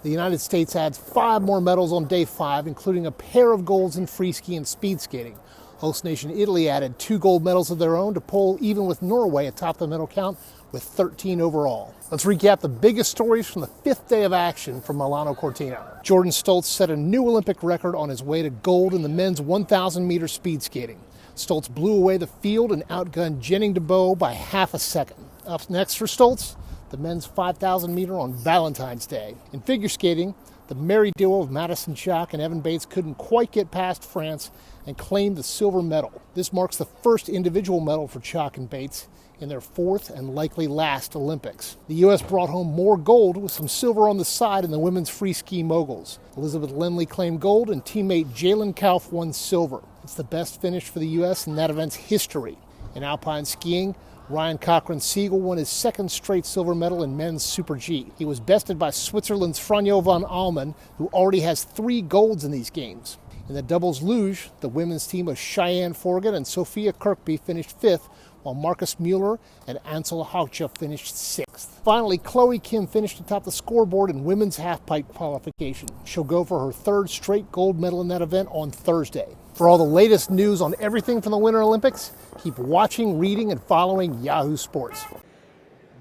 The United States adds 5 more medals on day 5, including a pair of golds in free ski and speed skating. Host nation Italy added 2 gold medals of their own to pull even with Norway atop the medal count with 13 overall. Let's recap the biggest stories from the 5th day of action from Milano Cortina. Jordan Stolz set a new Olympic record on his way to gold in the men's 1,000-meter speed skating. Stolz blew away the field and outgunned Jenning DeBow by half a second. Up next for Stolz, the men's 5,000 meter on Valentine's Day. In figure skating, the merry duo of Madison Chock and Evan Bates couldn't quite get past France and claimed the silver medal. This marks the first individual medal for Chock and Bates in their 4th and likely last Olympics. The U.S. brought home more gold with some silver on the side in the women's free ski Moguls. Elizabeth Lindley claimed gold and teammate Jalen Kauf won silver. It's the best finish for the U.S. in that event's history. In alpine skiing, Ryan Cochran-Siegel won his 2nd straight silver medal in men's Super G. He was bested by Switzerland's Franjo van Almen, who already has 3 golds in these games. In the doubles luge, the women's team of Cheyenne Forgan and Sophia Kirkby finished 5th, while Marcus Mueller and Ansel Haucha finished 6th. Finally, Chloe Kim finished atop the scoreboard in women's halfpipe qualification. She'll go for her 3rd straight gold medal in that event on Thursday. For all the latest news on everything from the Winter Olympics, keep watching, reading, and following Yahoo Sports.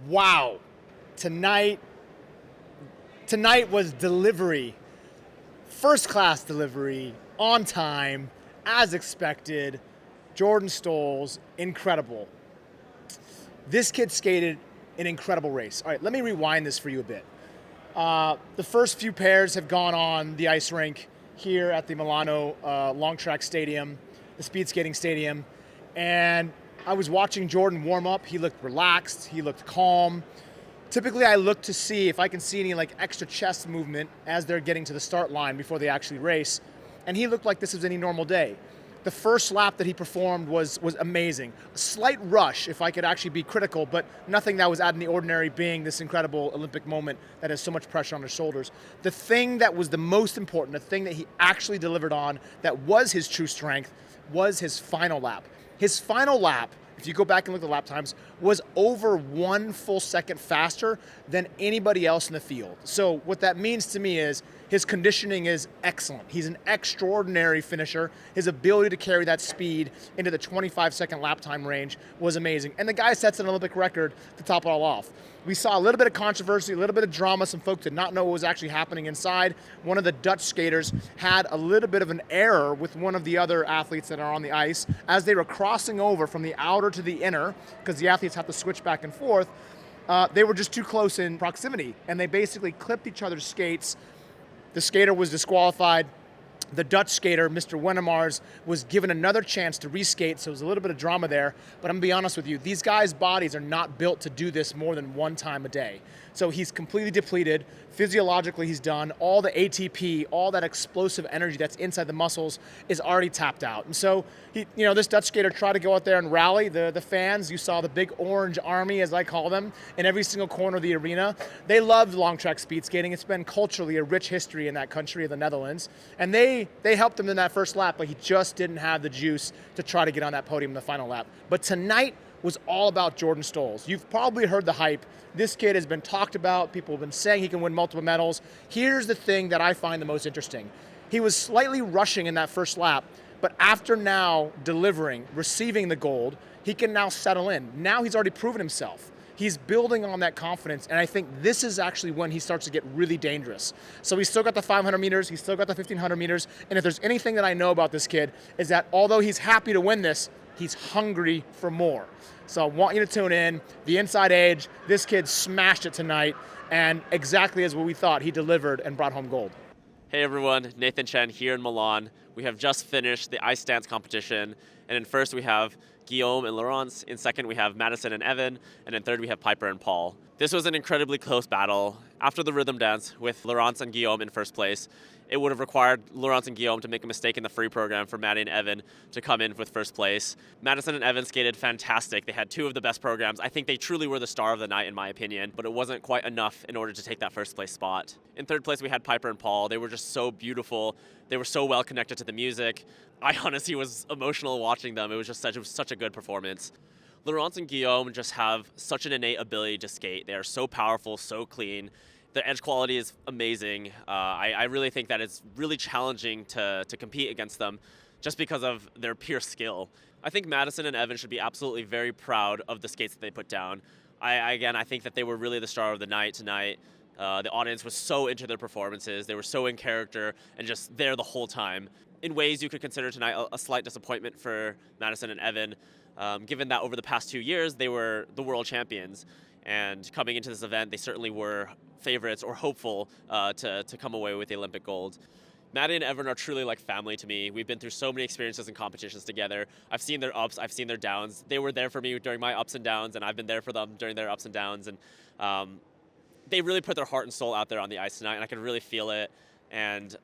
Wow. Tonight was delivery. First class delivery, on time, as expected. Jordan Stolz, incredible. This kid skated an incredible race. All right, let me rewind this for you a bit. The first few pairs have gone on the ice rink here at the Milano Long Track Stadium, the speed skating stadium, and I was watching Jordan warm up. He looked relaxed, he looked calm. Typically I look to see if I can see any extra chest movement as they're getting to the start line before they actually race, and he looked like this was any normal day. The first lap that he performed was amazing. A slight rush, if I could actually be critical, but nothing that was out of the ordinary, being this incredible Olympic moment that has so much pressure on his shoulders. The thing that was the most important, the thing that he actually delivered on, that was his true strength, was his final lap. His final lap, if you go back and look at the lap times, was over 1 full second faster than anybody else in the field. So what that means to me is his conditioning is excellent. He's an extraordinary finisher. His ability to carry that speed into the 25-second lap time range was amazing. And the guy sets an Olympic record to top it all off. We saw a little bit of controversy, a little bit of drama. Some folks did not know what was actually happening inside. One of the Dutch skaters had a little bit of an error with one of the other athletes that are on the ice as they were crossing over from the outer to the inner, because the athletes have to switch back and forth. They were just too close in proximity, and they basically clipped each other's skates. The skater was disqualified. The Dutch skater, Mr. Wennemars, was given another chance to reskate, so there was a little bit of drama there. But I'm going to be honest with you, these guys' bodies are not built to do this more than 1 time a day. So he's completely depleted. Physiologically, he's done. All the ATP, all that explosive energy that's inside the muscles is already tapped out. And so, this Dutch skater tried to go out there and rally the fans. You saw the big orange army, as I call them, in every single corner of the arena. They love long track speed skating. It's been culturally a rich history in that country of the Netherlands. And they helped him in that first lap, but he just didn't have the juice to try to get on that podium in the final lap. But tonight was all about Jordan Stolz. You've probably heard the hype. This kid has been talked about. People have been saying he can win multiple medals. Here's the thing that I find the most interesting. He was slightly rushing in that first lap, but after now delivering, receiving the gold, he can now settle in. Now he's already proven himself. He's building on that confidence, and I think this is actually when he starts to get really dangerous. So he's still got the 500 meters, he's still got the 1,500 meters, and if there's anything that I know about this kid is that although he's happy to win this, he's hungry for more. So I want you to tune in. The Inside Edge, this kid smashed it tonight, and exactly as what we thought, he delivered and brought home gold. Hey everyone, Nathan Chen here in Milan. We have just finished the ice dance competition, and in first we have Guillaume and Laurence. In second we have Madison and Evan, and in third we have Piper and Paul. This was an incredibly close battle. After the rhythm dance with Laurence and Guillaume in first place, it would have required Laurence and Guillaume to make a mistake in the free program for Maddie and Evan to come in with first place. Madison and Evan skated fantastic. They had 2 of the best programs. I think they truly were the star of the night in my opinion, but it wasn't quite enough in order to take that first place spot. In third place we had Piper and Paul. They were just so beautiful. They were so well connected to the music. I honestly was emotional watching them. It was such a good performance. Laurence and Guillaume just have such an innate ability to skate. They are so powerful, so clean. Their edge quality is amazing. I really think that it's really challenging to compete against them just because of their pure skill. I think Madison and Evan should be absolutely very proud of the skates that they put down. I think that they were really the star of the night tonight. The audience was so into their performances. They were so in character and just there the whole time. In ways you could consider tonight a slight disappointment for Madison and Evan, given that over the past 2 years, they were the world champions. And coming into this event, they certainly were favorites or hopeful to come away with the Olympic gold. Maddie and Evan are truly like family to me. We've been through so many experiences and competitions together. I've seen their ups, I've seen their downs. They were there for me during my ups and downs, and I've been there for them during their ups and downs. And they really put their heart and soul out there on the ice tonight, and I can really feel it. And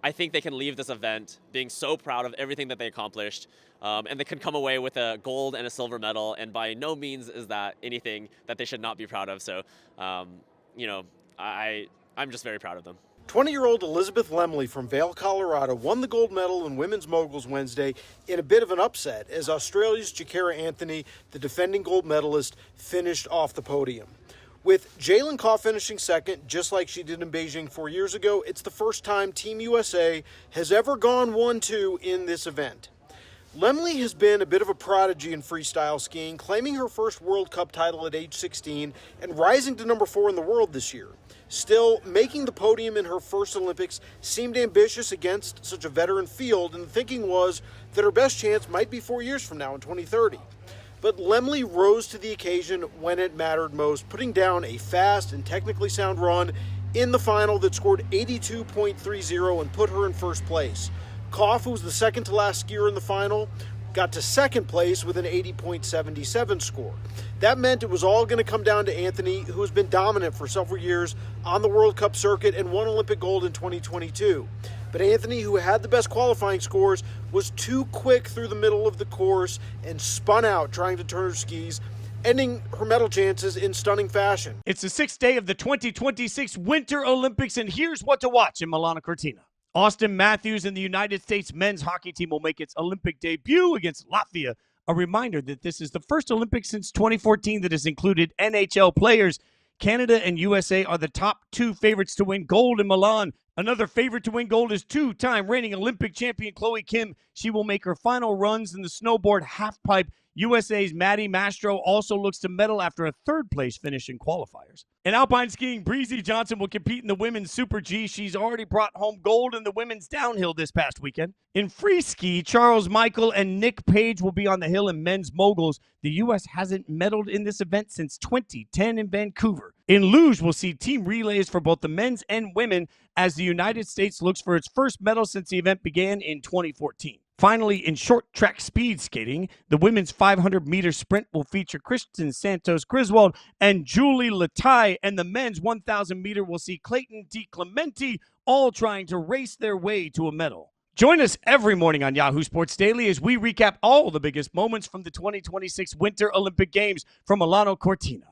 I think they can leave this event being so proud of everything that they accomplished, and they can come away with a gold and a silver medal, and by no means is that anything that they should not be proud of. So, I'm just very proud of them. 20-year-old Elizabeth Lemley from Vail, Colorado won the gold medal in women's moguls Wednesday in a bit of an upset as Australia's Jakara Anthony, the defending gold medalist, finished off the podium. With Jalen Kaw finishing second, just like she did in Beijing 4 years ago, it's the first time Team USA has ever gone 1-2 in this event. Lemley has been a bit of a prodigy in freestyle skiing, claiming her first World Cup title at age 16 and rising to number 4 in the world this year. Still, making the podium in her first Olympics seemed ambitious against such a veteran field, and the thinking was that her best chance might be 4 years from now in 2030. But Lemley rose to the occasion when it mattered most, putting down a fast and technically sound run in the final that scored 82.30 and put her in first place. Kaw, who was the second to last skier in the final, got to second place with an 80.77 score. That meant it was all going to come down to Anthony, who has been dominant for several years on the World Cup circuit and won Olympic gold in 2022. But Anthony, who had the best qualifying scores, was too quick through the middle of the course and spun out trying to turn her skis, ending her medal chances in stunning fashion. It's the sixth day of the 2026 Winter Olympics, and here's what to watch in Milano Cortina. Austin Matthews and the United States men's hockey team will make its Olympic debut against Latvia. A reminder that this is the first Olympics since 2014 that has included NHL players. Canada and USA are the top two favorites to win gold in Milan. Another favorite to win gold is two-time reigning Olympic champion Chloe Kim. She will make her final runs in the snowboard halfpipe. USA's Maddie Mastro also looks to medal after a third-place finish in qualifiers. In alpine skiing, Breezy Johnson will compete in the women's Super G. She's already brought home gold in the women's downhill this past weekend. In free ski, Charles Michael and Nick Page will be on the hill in men's moguls. The U.S. hasn't medaled in this event since 2010 in Vancouver. In luge, we'll see team relays for both the men's and women as the United States looks for its first medal since the event began in 2014. Finally, in short track speed skating, the women's 500-meter sprint will feature Kristen Santos Griswold and Julie Lataille, and the men's 1,000-meter will see Clayton DiClemente, all trying to race their way to a medal. Join us every morning on Yahoo Sports Daily as we recap all the biggest moments from the 2026 Winter Olympic Games from Milano Cortina.